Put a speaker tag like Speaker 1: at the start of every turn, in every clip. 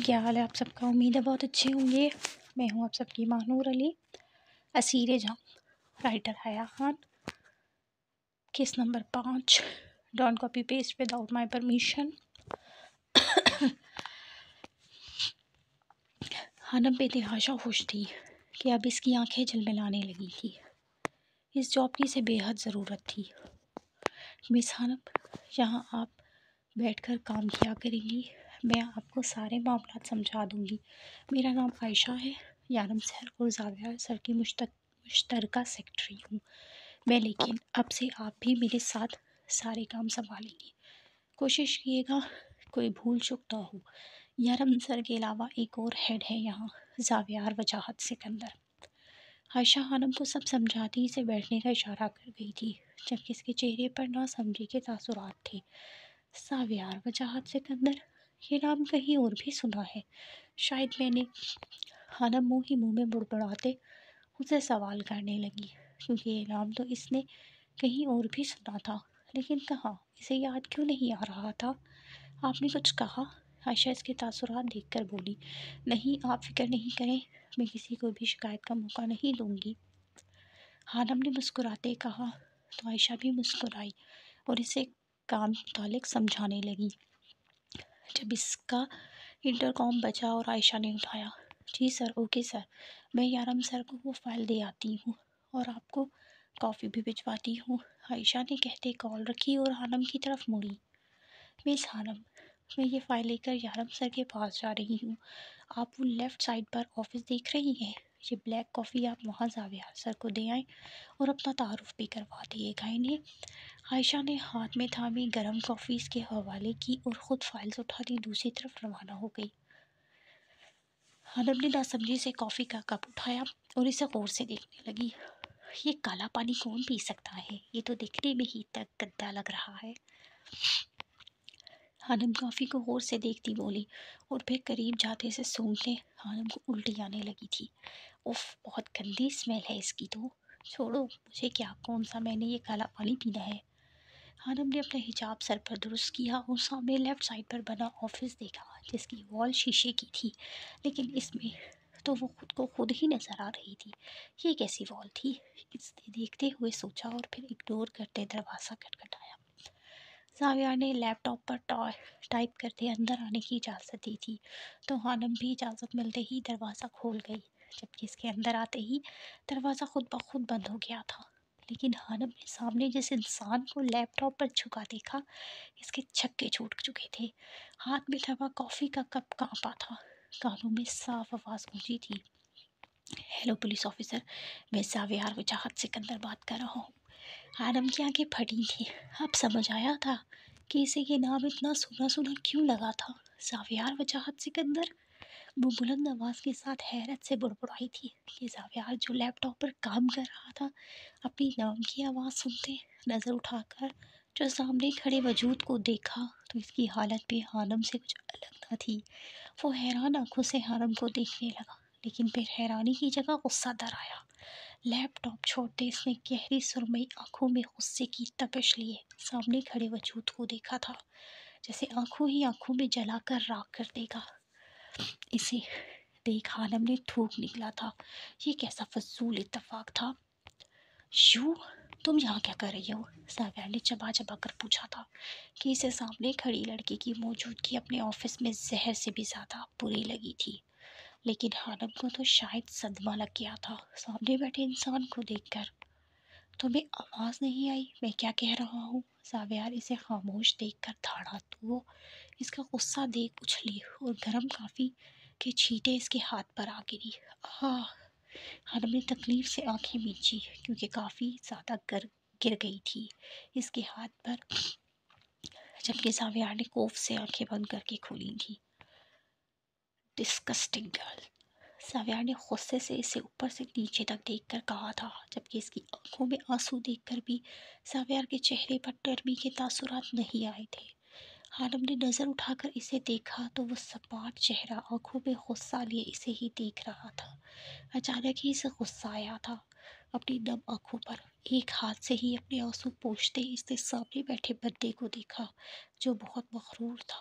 Speaker 1: کیا حال ہے آپ سب کا؟ امید ہے بہت اچھے ہوں گے۔ میں ہوں آپ سب کی ماں نور علی۔ اسیر جہاں، writer Haya Khan. Case number 5، don't copy paste without my permission. حنم بے تحاشا خوش تھی کہ اب اس کی آنکھیں جھلملانے لگی تھی۔ اس جاب کی اسے بے حد ضرورت تھی۔ مس حنم، یہاں آپ بیٹھ کر کام کیا کریں گی، میں آپ کو سارے معاملات سمجھا دوں گی۔ میرا نام عائشہ ہے، یارم سر اور زاویہ سر کی مشترکہ سیکرٹری ہوں میں، لیکن اب سے آپ بھی میرے ساتھ سارے کام سنبھالیں گی۔ کوشش کیے گا کوئی بھول چک نہ ہو۔ یارم سر کے علاوہ ایک اور ہیڈ ہے یہاں، زاویہ وجاہت سکندر۔ عائشہ خانم کو سب سمجھاتی اسے بیٹھنے کا اشارہ کر گئی تھی، جبکہ اس کے چہرے پر ناسمجھی کے تاثرات تھے۔ زاویہ وجاہت سکندر، یہ نام کہیں اور بھی سنا ہے شاید میں نے۔ خانم منہ ہی منہ میں بڑبڑاتے اسے سوال کرنے لگی، کیونکہ یہ نام تو اس نے کہیں اور بھی سنا تھا، لیکن کہاں، اسے یاد کیوں نہیں آ رہا تھا۔ آپ نے کچھ کہا؟ عائشہ اس کے تاثرات دیکھ کر بولی۔ نہیں، آپ فکر نہیں کریں، میں کسی کو بھی شکایت کا موقع نہیں دوں گی۔ خانم نے مسکراتے کہا تو عائشہ بھی مسکرائی اور اسے کام متعلق سمجھانے لگی۔ جب اس کا انٹرکام بجا اور عائشہ نے اٹھایا، جی سر، اوکے سر، میں یارم سر کو وہ فائل دے آتی ہوں اور آپ کو کافی بھی بھجواتی ہوں، عائشہ نے کہتے کال رکھی اور خانم کی طرف مڑی۔ مس خانم، میں یہ فائل لے کر یارم سر کے پاس جا رہی ہوں، آپ وہ لیفٹ سائڈ پر آفس دیکھ رہی ہیں، یہ بلیک کافی آپ وہاں زاویہ سر کو دے آئیں اور اپنا تعارف بھی کروا دیے گا انہیں۔ عائشہ نے ہاتھ میں تھامی گرم کافی اس کے حوالے کی اور خود فائلز اٹھاتی دوسری طرف روانہ ہو گئی۔ خانم نے ناسمجھی سے کافی کا کپ اٹھایا اور اسے غور سے دیکھنے لگی۔ یہ کالا پانی کون پی سکتا ہے؟ یہ تو دیکھنے میں ہی تک گندا لگ رہا ہے۔ خانم کافی کو غور سے دیکھتی بولی اور پھر قریب جاتے سے سونگھتے خانم کو الٹی آنے لگی تھی۔ اف، بہت گندی اسمیل ہے اس کی تو۔ چھوڑو، مجھے کیا، کون سا میں نے یہ کالا پانی پینا ہے۔ خانم نے اپنا حجاب سر پر درست کیا اور سامنے لیفٹ سائڈ پر بنا آفس دیکھا، جس کی وال شیشے کی تھی، لیکن اس میں تو وہ خود کو خود ہی نظر آ رہی تھی۔ یہ کیسی وال تھی؟ اس نے دیکھتے ہوئے سوچا اور پھر اگنور کرتے دروازہ کھٹکھٹایا۔ زاویہ نے لیپ ٹاپ پر ٹائپ کرتے اندر آنے کی اجازت دی تھی، تو خانم بھی اجازت ملتے ہی دروازہ کھول گئی، جبکہ اس کے اندر آتے ہی دروازہ خود بخود بند ہو گیا تھا۔ لیکن خانم نے سامنے جس انسان کو لیپ ٹاپ پر جھکا دیکھا، اس کے چھکے چھوٹ چکے تھے۔ ہاتھ میں تھما کافی کا کپ کانپا تھا، کانوں میں صاف آواز گونجی تھی۔ ہیلو پولیس آفیسر، میں زاویہ وجاہت سکندر بات کر رہا ہوں۔ خانم کی آنکھیں پھٹی تھیں، اب سمجھ آیا تھا کہ اسے یہ نام اتنا سنا سنا کیوں لگا تھا۔ زاویہ وجاہت سکندر، وہ بلند آواز کے ساتھ حیرت سے بڑبڑائی تھی کہ زاویہ جو لیپ ٹاپ پر کام کر رہا تھا، اپنی نام کی آواز سنتے نظر اٹھا کر جو سامنے کھڑے وجود کو دیکھا تو اس کی حالت بھی خانم سے کچھ الگ نہ تھی۔ وہ حیران آنکھوں سے خانم کو دیکھنے لگا، لیکن پھر حیرانی کی جگہ غصہ در آیا۔ لیپ ٹاپ چھوڑتے اس نے گہری سرمئی آنکھوں میں غصے کی تپش لیے سامنے کھڑے وجود کو دیکھا تھا، جیسے آنکھوں ہی آنکھوں میں جلا کر راکھ کر دے گا۔ اسے دیکھ خانم نے تھوک نکلا تھا، یہ کیسا فضول اتفاق تھا۔ یو، تم یہاں کیا کر رہی ہو؟ زاویہ نے چبا چبا کر پوچھا تھا کہ اسے سامنے کھڑی لڑکی کی موجودگی اپنے آفس میں زہر سے بھی زیادہ بری لگی تھی، لیکن خانم کو تو شاید صدمہ لگ گیا تھا سامنے بیٹھے انسان کو دیکھ کر۔ تمہیں آواز نہیں آئی میں کیا کہہ رہا ہوں؟ زاویہ اسے خاموش دیکھ کر دھاڑا تو وہ اس کا غصہ دیکھ اچھلی اور گرم کافی کے چھینٹے اس کے ہاتھ پر آ گری۔ آہ! خانم نے تکلیف سے آنکھیں مینچی کیونکہ کافی زیادہ گر گئی تھی اس کے ہاتھ پر، جبکہ زاویہ نے خوف سے آنکھیں بند کر کے کھولی تھی۔ ڈسکسٹنگ گرل، زاویہ نے غصے سے اسے اوپر سے نیچے تک دیکھ کر کہا تھا، جبکہ اس کی آنکھوں میں آنسو دیکھ کر بھی زاویہ کے چہرے پر نرمی کے تاثرات نہیں آئے تھے۔ خانم نے نظر اٹھا کر اسے دیکھا تو وہ سپاٹ چہرہ آنکھوں میں غصہ لیے اسے ہی دیکھ رہا تھا۔ اچانک ہی اسے غصہ آیا تھا۔ اپنی نم آنکھوں پر ایک ہاتھ سے ہی اپنے آنسو پوچھتے اس نے سامنے بیٹھے بندے کو دیکھا جو بہت مغرور تھا،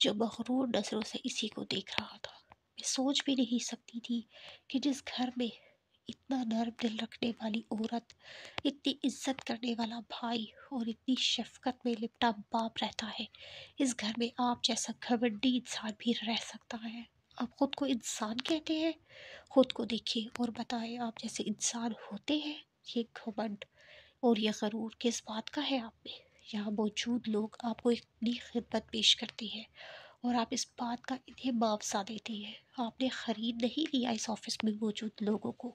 Speaker 1: جو مغرور نظروں سے اسی کو دیکھ رہا تھا۔ میں سوچ بھی نہیں سکتی تھی کہ جس گھر میں اتنا نرم دل رکھنے والی عورت، اتنی عزت کرنے والا بھائی اور اتنی شفقت میں لپٹا باپ رہتا ہے، اس گھر میں آپ جیسا گھمنڈی انسان بھی رہ سکتا ہے۔ آپ خود کو انسان کہتے ہیں؟ خود کو دیکھیں اور بتائیں آپ جیسے انسان ہوتے ہیں؟ یہ گھمنڈ اور یہ غرور کس بات کا ہے آپ میں؟ یہاں موجود لوگ آپ کو اتنی خدمت پیش کرتے ہیں اور آپ اس بات کا انہیں معاوضہ دیتے ہیں۔ آپ نے خرید نہیں لیا اس آفس میں موجود لوگوں کو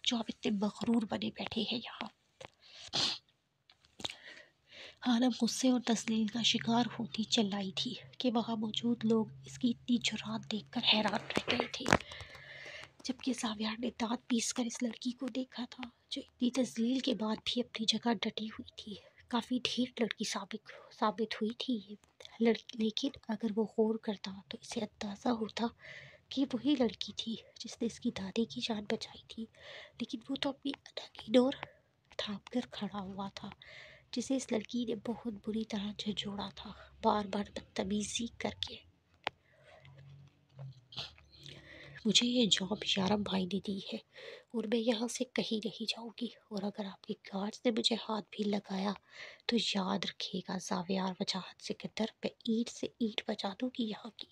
Speaker 1: جو آپ اتنے مغرور بنے بیٹھے ہیں یہاں۔ عالم غصے اور تسلیل کا شکار ہوتی چلائی تھی کہ وہاں موجود لوگ اس کی اتنی جرات دیکھ کر حیران رہ گئے تھے، جبکہ زاویار نے دانت پیس کر اس لڑکی کو دیکھا تھا جو اتنی تذلیل کے بعد بھی اپنی جگہ ڈٹی ہوئی تھی۔ کافی ڈھیر لڑکی ثابت ہوئی تھی یہ لیکن اگر وہ غور کرتا تو اسے اندازہ ہوتا کہ وہی لڑکی تھی جس نے اس کی دادی کی جان بچائی تھی، لیکن وہ تو اپنی اننگی ڈور تھام کر کھڑا ہوا تھا جسے اس لڑکی نے بہت بری طرح جھنجھوڑا تھا، بار بار بدتمیزی کر کے۔ مجھے یہ جاب یارم بھائی نے دی ہے اور میں یہاں سے کہیں نہیں جاؤں گی، اور اگر آپ کے گارڈز نے مجھے ہاتھ بھی لگایا تو یاد رکھیے گا زاویار وجاہت سکندر، میں اینٹ سے اینٹ بجا دوں گی یہاں کی۔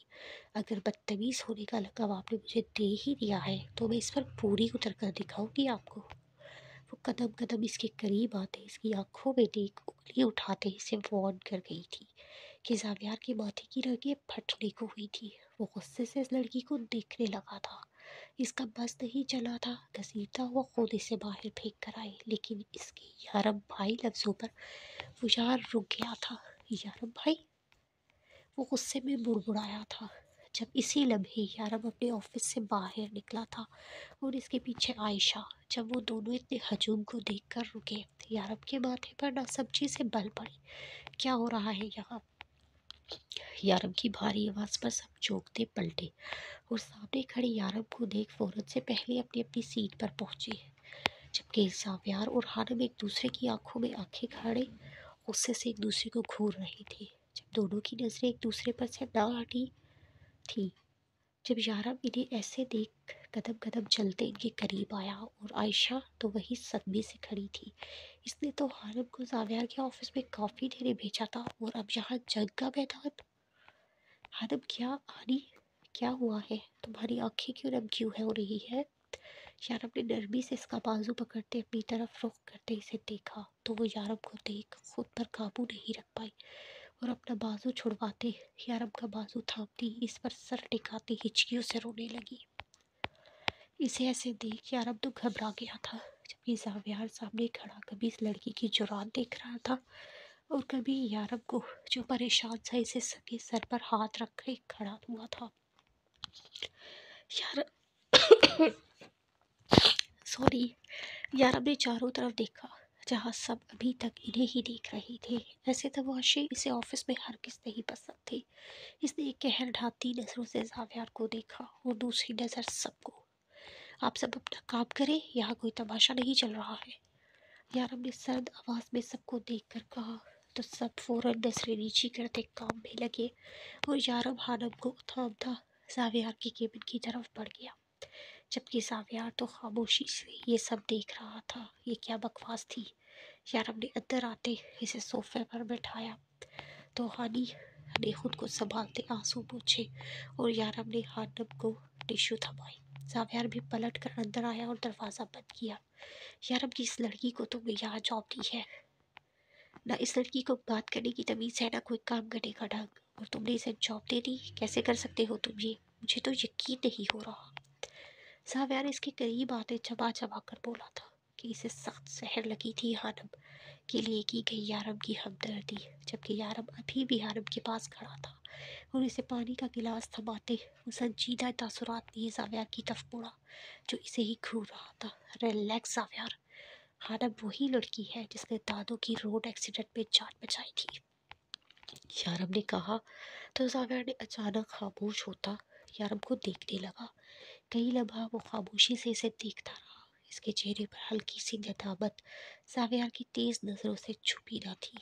Speaker 1: اگر بدتمیز ہونے کا لقب آپ نے مجھے دے ہی دیا ہے تو میں اس پر پوری اتر کر دکھاؤں گی آپ کو۔ وہ قدم قدم اس کے قریب آتے اس کی آنکھوں میں دیکھ انگلی اٹھاتے اسے وارن کر گئی تھی کہ زاویار کے ماتھے کی رگیں پھٹنے کو ہوئی تھی۔ وہ غصے سے اس لڑکی کو دیکھنے لگا تھا، اس کا بس نہیں چلا تھا، گھسیٹتا ہوا خود اسے باہر پھینک کر آئے، لیکن اس کے یارم بھائی لفظوں پر وہ یار رک گیا تھا۔ یارم بھائی؟ وہ غصے میں بڑبڑایا تھا جب اسی لمحے یارم اپنے آفس سے باہر نکلا تھا اور اس کے پیچھے عائشہ۔ جب وہ دونوں اتنے ہجوم کو دیکھ کر رکے، یارم کے ماتھے پر نہ سمجھی سے بل پڑے، کیا ہو رہا ہے یہاں؟ یارم کی بھاری آواز پر سب چونکتے پلٹے اور سامنے کھڑے یارم کو دیکھ فوراً سے پہلے اپنی اپنی سیٹ پر پہنچے، جبکہ زاویار اور حارم ایک دوسرے کی آنکھوں میں آنکھیں کھاڑے غصے سے ایک دوسرے کو گھور رہے تھے۔ جب دونوں کی نظریں ایک دوسرے پر سے نہ ہٹی تھی، جب یارم انہیں ایسے دیکھ قدم قدم چلتے ان کے قریب آیا، اور عائشہ تو وہی صدمے سے کھڑی تھی۔ اس نے تو حارم کو زاویار کے آفس میں کافی دینے بھیجا تھا اور اب یہاں جنگ کا میدان۔ حارم کیا ہوا ہے؟ تمہاری آنکھیں کیوں نم ہو رہی ہے؟ یارم نے نرمی سے اس کا بازو پکڑتے اپنی طرف رخ کرتے اسے دیکھا تو وہ یارم کو دیکھ خود پر قابو نہیں رکھ پائی اور اپنا بازو چھڑواتے یارم کا بازو تھامتی اس پر سر ٹکاتی ہچکیوں سے رونے لگی۔ اسے ایسے دیکھ یارم تو گھبرا گیا تھا، جبکہ زاویار سامنے کھڑا کبھی اس لڑکی کی جرات دیکھ رہا تھا اور کبھی یارم کو جو پریشان سا اسے سکے سر پر ہاتھ رکھ کے کھڑا ہوا تھا۔ یارم نے چاروں طرف دیکھا جہاں سب ابھی تک انہیں ہی دیکھ رہے تھے۔ ایسے تماشے اسے آفس میں ہرگز نہیں پسند تھے۔ اس نے ایک قہر ڈھانپتی نظروں سے زاویار کو دیکھا اور دوسری نظر سب کو۔ آپ سب اپنا کام کریں، یہاں کوئی تماشا نہیں چل رہا ہے، یارم نے سرد آواز میں سب کو دیکھ کر کہا تو سب فوراً نظریں نیچی کرتے کام میں لگے اور یارم حارم کو تھامتا زاویار کی کیبن کی طرف بڑھ گیا، جبکہ زاویار تو خاموشی سے یہ سب دیکھ رہا تھا۔ یہ کیا بکواس تھی؟ یارم نے اندر آتے اسے صوفے پر بٹھایا تو ہانی نے خود کو سنبھالتے آنسو پوچھے اور یارم نے حارم کو ٹیشو تھمائی۔ زاویار بھی پلٹ کر اندر آیا اور دروازہ بند کیا۔ یارم کی اس لڑکی کو تم نے یہاں جاب دی ہے، نہ اس لڑکی کو بات کرنے کی تمیز ہے نہ کوئی کام کرنے کا ڈھنگ، اور تم نے اسے جاب دے دی؟ کیسے کر سکتے ہو تم یہ؟ مجھے تو یقین نہیں ہو رہا۔ زاویار اس کے قریب آتے چبا چبا کر بولا تھا کہ اسے سخت زہر لگی تھی حارم کے لیے کی گئی یارم کی ہمدردی، جبکہ یارم ابھی بھی حارم کے پاس کھڑا تھا اور اسے پانی کا گلاس تھماتے وہ سنجیدہ تاثرات لیے زاویار کی طرف مڑا جو اسے ہی گھور رہا تھا۔ ریلیکس زاویار، حارم وہی لڑکی ہے جس نے دادو کی روڈ ایکسیڈنٹ میں جان بچائی تھی، یارم نے کہا تو زاویار نے اچانک خاموش ہوتا یارم کو دیکھنے لگا۔ کئی لمحہ وہ خاموشی سے اسے دیکھتا رہا، اس کے چہرے پر ہلکی سی ندامت زاویار کی تیز نظروں سے چھپی نہ تھی۔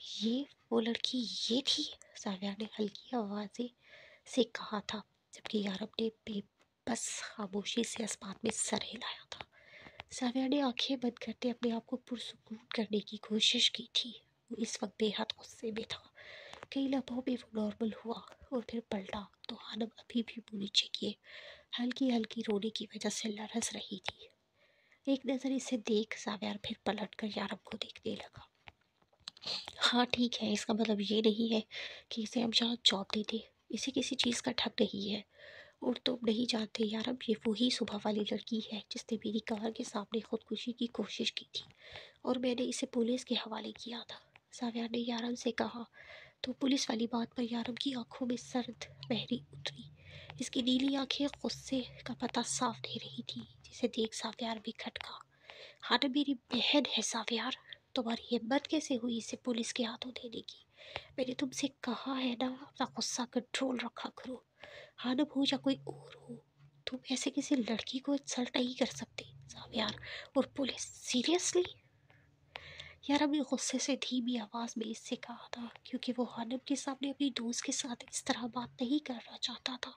Speaker 2: یہ وہ لڑکی یہ تھی؟ ساویار نے ہلکی آواز سے کہا تھا، جبکہ یارب نے بے بس خاموشی سے اس بات میں سر ہلایا تھا۔ ساویار نے آنکھیں بند کرتے اپنے آپ کو پرسکون کرنے کی کوشش کی تھی۔ وہ اس وقت بے حد غصے میں تھا۔ کئی لمحوں میں وہ نارمل ہوا اور پھر پلٹا تو خانم ابھی بھی منہ نیچے کیے ہلکی ہلکی رونے کی وجہ سے لرز رہی تھی۔ ایک نظر اسے دیکھ ساویار پھر پلٹ کر یارب کو دیکھنے لگا۔ ہاں ٹھیک ہے، اس کا مطلب یہ نہیں ہے کہ اسے ہم یہاں جاب دے دیں، اسے کسی چیز کا ٹھگ نہیں ہے۔ اور تم نہیں جانتے یارب، یہ وہی صبح والی لڑکی ہے جس نے میری کار کے سامنے خودکشی کی کوشش کی تھی اور میں نے اسے پولیس کے حوالے کیا تھا۔ ساویار نے یارب سے کہا تو پولیس والی بات پر یارب کی آنکھوں میں سرد مہری اتری۔ اس کی نیلی آنکھیں غصے کا پتہ صاف دے رہی تھی، جسے دیکھ ساویار بھی کھٹکا۔ ہاں میری بہن ہے ساویار، تمہاری ہمت کیسے ہوئی اسے پولیس کے ہاتھوں دینے کی؟ میں نے تم سے کہا ہے نا اپنا غصہ کنٹرول رکھا کرو۔ ہانم ہو یا کوئی اور ہو، تم ایسے کسی لڑکی کو انسلٹ نہیں کر سکتے ساویار، اور پولیس سیریسلی؟ یارب نے غصے سے دھیمی آواز میں اس سے کہا تھا، کیونکہ وہ ہانم کے سامنے اپنی دوست کے ساتھ اس طرح بات نہیں کرنا چاہتا تھا،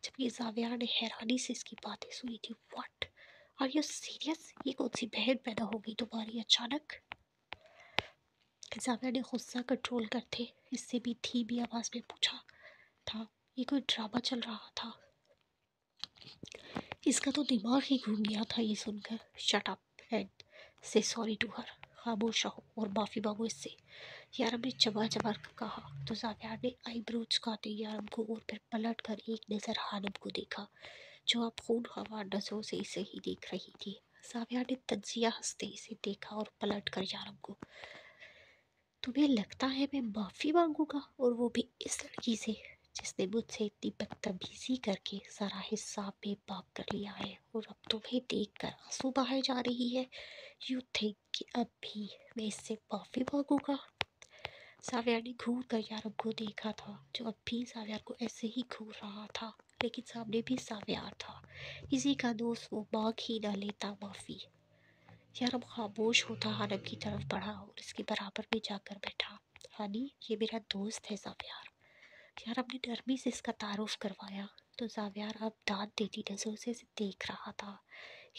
Speaker 2: جبکہ ساویار نے حیرانی سے اس کی باتیں سنی تھی۔ What are you serious? یہ کون سی بہن پیدا ہو گئی تمہاری اچانک؟ ساویار نے غصہ کنٹرول کرتے اس سے بھی دھیمی آواز میں پوچھا تھا۔ یہ کوئی ڈرامہ چل رہا تھا؟ اس کا تو دماغ ہی گھوم گیا تھا یہ سن کر۔ شٹ اپ اینڈ سے سوری ٹو ہر، خاموش رہو اور معافی مانگو اس سے، یارب نے چبا چبا کر کہا۔ تو ساویار نے آئی برو جھکاتے یارب کو اور پھر پلٹ کر ایک نظر ہانم کو دیکھا، جو اب خون خوار نظروں سے اسے ہی دیکھ رہی تھی۔ ساویار نے تجزیہ ہنستے اسے دیکھا اور پلٹ کر یارب کو، تمہیں لگتا ہے میں معافی مانگوں گا، اور وہ بھی اس لڑکی سے جس نے مجھ سے اتنی بدتمیزی کر کے سارا حصہ بے باک کر لیا ہے، اور اب تمہیں دیکھ کر آنسو بہائے جا رہی ہے؟ یو تھنک کہ اب بھی میں اس سے معافی مانگوں گا؟ ساویار نے گھور کر یارب کو دیکھا تھا، جو اب بھی ساویار کو ایسے ہی گھور رہا تھا، لیکن سامنے بھی ساویار تھا، اسی کا دوست، وہ مانگ ہی نہ لیتا معافی۔ یارب خاموش ہوتا ہانم کی طرف بڑھا اور اس کے برابر میں جا کر بیٹھا۔ ہانی، یہ میرا دوست ہے ساویار۔ یارب نے نرمی سے اس کا تعارف کروایا، تو ساویار اب دانت دیتی نظروں سے اسے دیکھ رہا تھا۔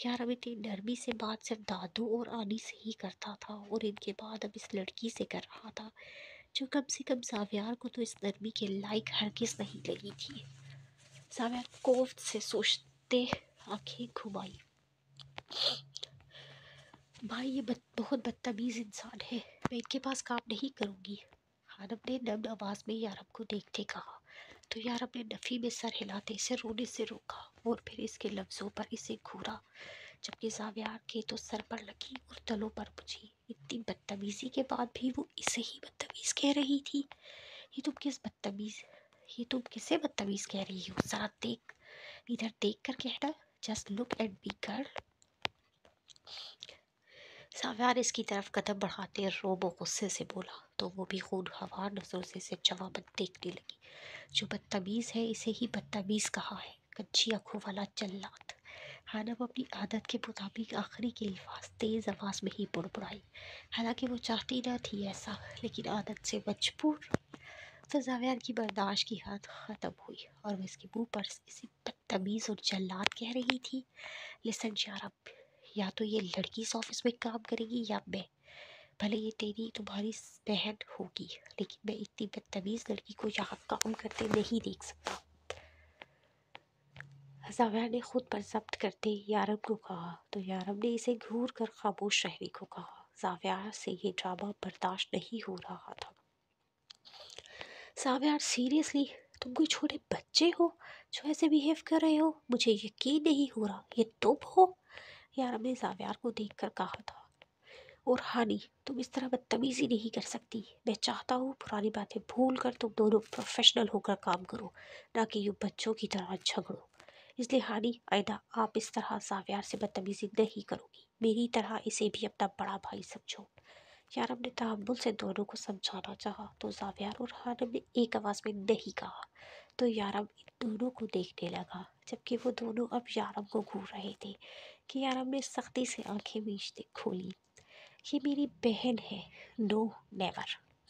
Speaker 2: یارب اتنی نرمی سے بات صرف دادو اور آنی سے ہی کرتا تھا، اور ان کے بعد اب اس لڑکی سے کر رہا تھا، جو کم سے کم ساویار کو تو اس نرمی کے لائق ہرگز نہیں لگی تھی۔ ساویار کوفت سے سوچتے آنکھیں گھمائی۔ بھائی یہ بہت بدتمیز انسان ہے، میں ان کے پاس کام نہیں کروں گی، خانم نے نرم آواز میں یارب کو دیکھتے کہا۔ تو یارب نے نفی میں سر ہلاتے اسے رونے سے روکا اور پھر اس کے لفظوں پر اسے گھورا، جبکہ ساویار کے تو سر پر لگی اور تلوں پر بجھی۔ اتنی بدتمیزی کے بعد بھی وہ اسے ہی بدتمیز کہہ رہی تھی۔ یہ تم کسے بدتمیز کہہ رہی ہو؟ ذرا دیکھ، ادھر دیکھ کر کہنا، just look at me girl. ساویار اس کی طرف قدم بڑھاتے روب و غصے سے بولا، تو وہ بھی خون خوار نظروں سے اسے جواباً دیکھنے لگی۔ جو بدتمیز ہے اسے ہی بدتمیز کہا ہے، کچی آنکھوں والا جلاد۔ خانم اپنی عادت کے مطابق آخری کے الفاظ تیز آواز میں ہی بڑبڑائی، حالانکہ وہ چاہتی نہ تھی ایسا، لیکن عادت سے مجبور۔ تو ساویار کی برداشت کی حد ختم ہوئی اور وہ اس کے منہ پر اسے بدتمیز اور جلاد کہہ رہی تھی۔ لسن یارب، یا تو یہ لڑکی اس آفس میں کام کرے گی یا میں، بھلے یہ تمہاری بہن ہوگی، لیکن میں اتنی بدتمیز لڑکی کو یہاں کام کرتے نہیں دیکھ سکتا۔ ساویار نے خود پر ضبط کرتے یارب کو کہا، تو یارب نے اسے گھور کر خاموش رہنے کو کہا۔ ساویار سے یہ ڈرامہ برداشت نہیں ہو رہا تھا۔ ساویار سیریسلی، تم کوئی چھوٹے بچے ہو جو ایسے بیہیو کر رہے ہو؟ مجھے یقین نہیں ہو رہا یہ تم ہو، یارب نے ساویار کو دیکھ کر کہا تھا۔ اور ہانی، تم اس طرح بدتمیزی نہیں کر سکتی، میں چاہتا ہوں پرانی باتیں بھول کر تم دونوں پروفیشنل ہو کر کام کرو، نہ کہ یوں بچوں کی طرح جھگڑو۔ اس لیے ہانی، آئندہ آپ اس طرح ساویار سے بدتمیزی نہیں کرو گی، میری طرح اسے بھی اپنا بڑا بھائی سمجھو۔ یارب نے تحمل سے دونوں کو سمجھانا چاہا، تو ساویار اور ہانم نے ایک آواز میں نہیں کہا۔ تو یارب ان دونوں کو دیکھنے لگا، جبکہ وہ دونوں اب یارب کو گھور رہے تھے، کہ یارب نے سختی سے آنکھیں میچتے کھولی۔ یہ میری بہن ہے، نو نیور،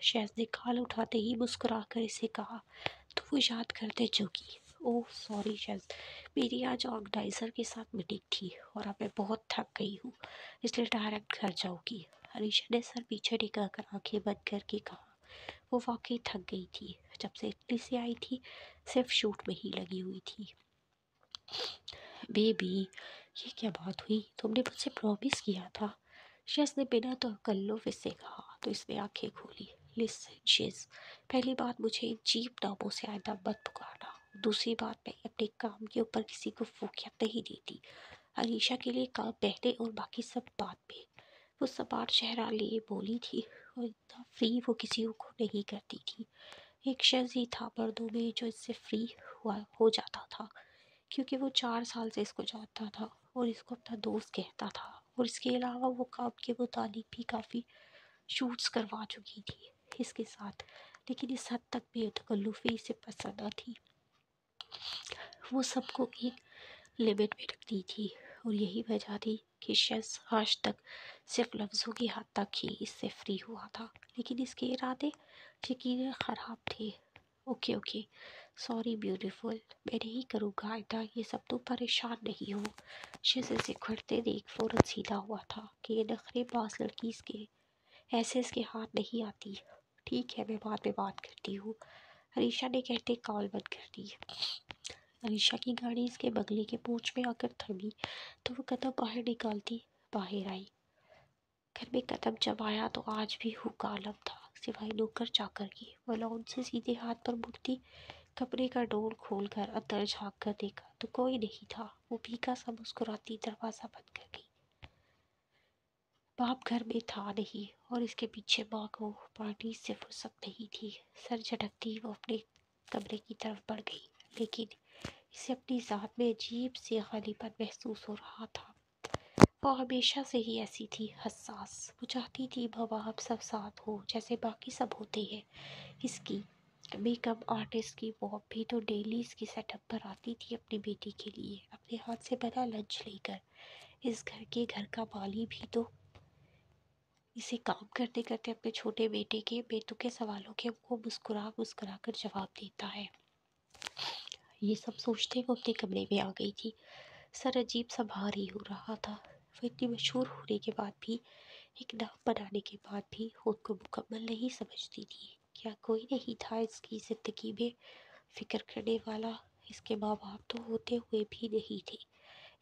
Speaker 2: شہز نے کال اٹھاتے ہی مسکرا کر اسے کہا۔ تو وہ یاد کرتے چکی۔ اوہ سوری شہز، میری آج آرگنائزر کے ساتھ میٹنگ تھی اور اب میں بہت تھک گئی ہوں، اس لیے ڈائریکٹ گھر جاؤ گی۔ علیشا نے سر پیچھے ٹکا کر آنکھیں بند کر کے کہا۔ وہ واقعی تھک گئی تھی، جب سے اٹلی سے آئی تھی صرف شوٹ میں ہی لگی ہوئی تھی۔ بیبی، یہ کیا بات ہوئی؟ تم نے مجھ سے پرومس کیا تھا، شیز نے بنا تکلف اس سے کہا۔ تو اس نے آنکھیں کھولی۔ لسن شیز، پہلی بات، مجھے ان چیپ ناموں سے آئندہ مت پکارنا۔ دوسری بات، میں اپنے کام کے اوپر کسی کو فوقیت نہیں دیتی۔ علیشا کے لیے کام پہلے اور باقی سب بعد میں۔ وہ سپاٹ چہرہ لیے بولی تھی، اور اتنا فری وہ کسی کو نہیں کرتی تھی۔ ایک شخص ہی تھا مردوں میں جو اس سے فری ہو جاتا تھا، کیونکہ وہ 4 سال سے اس کو جانتا تھا اور اس کو اپنا دوست کہتا تھا، اور اس کے علاوہ وہ کام کے متعلق بھی کافی شوٹس کروا چکی تھی اس کے ساتھ، لیکن اس حد تک بے تکلفی اسے پسند نہ تھی۔ وہ سب کو ایک لمٹ میں رکھتی تھی، اور یہی وجہ تھی کہ شخص آج تک صرف لفظوں کی حد تک ہی اس سے فری ہوا تھا، لیکن اس کے ارادے یقیناً خراب تھے۔ اوکے اوکے، سوری بیوٹیفل، میں نہیں کروں گا آئندہ یہ سب، تو پریشان نہیں ہو۔ شخص اسے کھڑتے دیکھ فوراً سیدھا ہوا تھا کہ یہ نخرے باز لڑکی اس کے ہاتھ نہیں آتی۔ ٹھیک ہے، میں بعد میں بات کرتی ہوں، علیشا نے کہتے کال بند کر دی۔ علیشا کی گاڑی اس کے بگلے کے پونچھ میں آ کر تھمی تو وہ قدم باہر نکالتی باہر آئی۔ گھر میں قدم جب آیا تو آج بھی ہو کالم تھا، سوائے نوکر چاکر کی۔ وہ لان سے سیدھے ہاتھ پر مڑتی کمرے کا ڈور کھول کر اندر جھانک کر دیکھا تو کوئی نہیں تھا۔ وہ پھیکا سا مسکراتی دروازہ بند کر گئی۔ باپ گھر میں تھا نہیں، اور اس کے پیچھے ماں کو پارٹی سے فرصت نہیں تھی۔ سر جھٹکتی وہ اپنے کمرے کی طرف بڑھ گئی، لیکن اسے اپنی ذات میں عجیب سے خالی پن محسوس ہو رہا تھا۔ وہ ہمیشہ سے ہی ایسی تھی، حساس۔ وہ چاہتی تھی ماں باپ سب ساتھ ہو جیسے باقی سب ہوتے ہیں۔ اس کی میک اپ آرٹسٹ کی موم بھی تو ڈیلی اس کی سیٹ اپ پر آتی تھی اپنی بیٹی کے لیے اپنے ہاتھ سے بنا لنچ لے کر۔ اس گھر کا مالی بھی تو اسے کام کرتے کرتے اپنے چھوٹے بیٹے کے بےتکے سوالوں کے کو مسکرا کر جواب دیتا ہے۔ یہ سب سوچتے وہ اپنے کمرے میں آ گئی تھی۔ سر عجیب سا بھاری ہو رہا تھا۔ وہ اتنی مشہور ہونے کے بعد بھی، ایک نام بنانے کے بعد بھی خود کو مکمل نہیں سمجھتی تھی۔ کیا کوئی نہیں تھا اس کی زندگی میں فکر کرنے والا؟ اس کے ماں باپ تو ہوتے ہوئے بھی نہیں تھے۔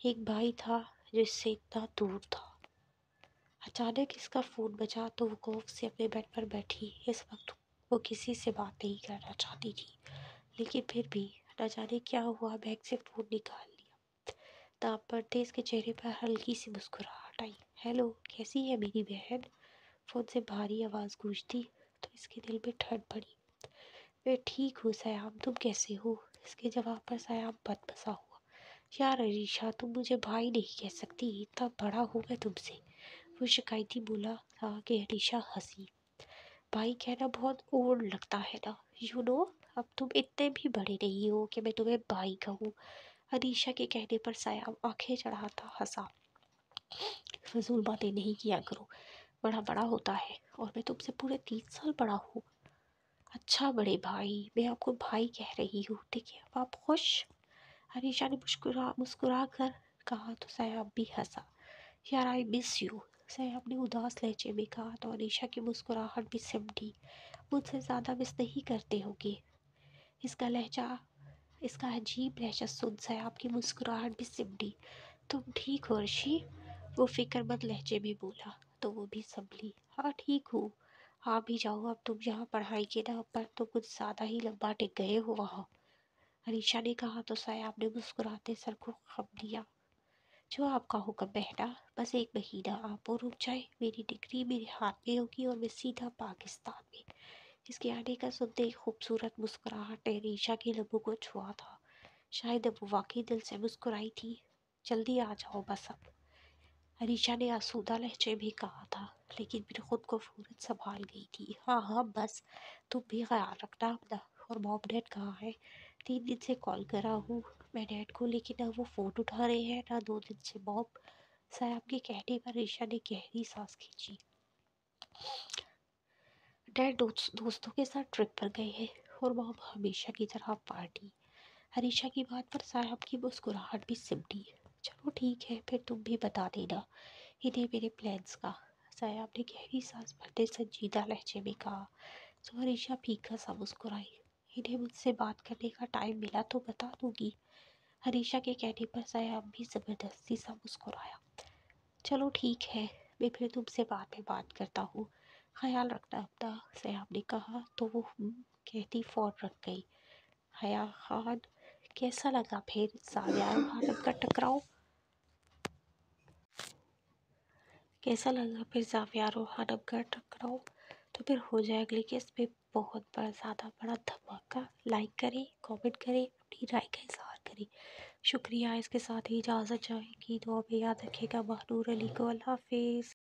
Speaker 2: ایک بھائی تھا جو اس سے اتنا دور تھا۔ اچانک اس کا فون بجا تو وہ خوف سے اپنے بیڈ پر بیٹھی۔ اس وقت وہ کسی سے بات نہیں کرنا چاہتی تھی، لیکن پھر بھی نہ جانے کیا ہوا، بیگ سے فون نکال لیا۔ دام پڑتے اس کے چہرے پر ہلکی سی مسکراہٹ آئی۔ ہیلو، کیسی ہے میری بہن؟ فون سے بھاری آواز گونجتی تو اس کے دل میں ٹھنڈ پڑی۔ میں ٹھیک ہوں سیام، تم کیسے ہو؟ اس کے جواب پر سیام بد مزہ ہوا۔ یار علیشا، تم مجھے بھائی نہیں کہہ سکتی، اتنا بڑا ہوں میں تم سے، وہ شکایتی بولا تھا کہ علیشا ہنسی۔ بھائی کہنا بہت اولڈ لگتا ہے نا، اب تم اتنے بھی بڑے نہیں ہو کہ میں تمہیں بھائی کہوں۔ علیشا کے کہنے پر سیام آنکھیں چڑھاتا ہنسا۔ فضول باتیں نہیں کیا کرو، بڑا بڑا ہوتا ہے، اور میں تم سے پورے 3 سال بڑا ہوں۔ اچھا بڑے بھائی، میں آپ کو بھائی کہہ رہی ہوں، دیکھیے اب آپ خوش؟ علیشا نے مسکرا کر کہا تو سیام بھی ہنسا۔ یار آئی مس یو، سیام نے اداس لہجے میں کہا تو علیشا کی مسکراہٹ بھی سمٹی۔ مجھ سے زیادہ مس نہیں کرتے ہوگے؟ اس کا عجیب لہجہ سن سیام کی مسکراہٹ بھی سمٹی۔ تم ٹھیک ہو عرشی؟ وہ فکر مند لہجے میں بولا تو وہ بھی سنبھلی۔ ہاں ٹھیک ہوں، آپ بھی جاؤ، اب تم یہاں پڑھائی کے نام پر تو کچھ زیادہ ہی لمبا ٹک گئے ہو وہاں، علیشا نے کہا تو سیام نے مسکراتے سر کو خم دیا۔ جو آپ کا حکم بہنا، بس 1 مہینہ آپ اور رک جائے، میری ڈگری میرے ہاتھ میں ہوگی اور میں سیدھا پاکستان میں۔ اس کے آنے کا سنتے ایک خوبصورت مسکراہٹ نے علیشا کے لبوں کو چھوا تھا، شاید اب وہ واقعی دل سے مسکرائی تھی۔ جلدی آ جاؤ بس اب، علیشا نے آسودہ لہجے میں کہا تھا، لیکن پھر خود کو فوراً سنبھال گئی تھی۔ ہاں ہاں بس، تم بھی خیال رکھنا اپنا، اور موم ڈیڈ کہاں ہے؟ 3 دن سے کال کر رہا ہوں میں ڈیڈ کو، لیکن نہ وہ فون اٹھا رہے ہیں نہ 2 دن سے موم۔ سیام کے کہنے پر علیشا نے گہری سانس کھینچی۔ ڈیڈ دوستوں کے ساتھ ٹرپ پر گئے ہیں اور وہاں ہمیشہ کی طرح پارٹی۔ ہریشا کی بات پر صاحب کی مسکراہٹ بھی سمٹی۔ چلو ٹھیک ہے، پھر تم بھی بتا دینا انہیں میرے پلانس کا، صاحب نے گہری سانس بھرتے سنجیدہ لہجے میں کہا۔ تو ہریشا پھیکا سا مسکرائی۔ انہیں مجھ سے بات کرنے کا ٹائم ملا تو بتا دوں گی۔ ہریشا کے کہنے پر صاحب بھی زبردستی سا مسکرایا۔ چلو ٹھیک ہے، میں پھر تم سے بعد میں بات کرتا ہوں، خیال رکھنا اپنا، صاحب نے کہا تو وہ کہتی فون رکھ گئی۔ حیا خان، کیسا لگا پھر ساریہ اور خانم کا ٹکراؤ؟ تو پھر ہو جائے اگلی قسط میں بہت بڑا زیادہ بڑا دھماکہ۔ لائک کریں، کامنٹ کریں، اپنی رائے کا اظہار کریں۔ شکریہ۔ اس کے ساتھ ہی اجازت چاہیں گی، دعا میں یاد رکھے گا مہنور علی کو۔ اللہ حافظ۔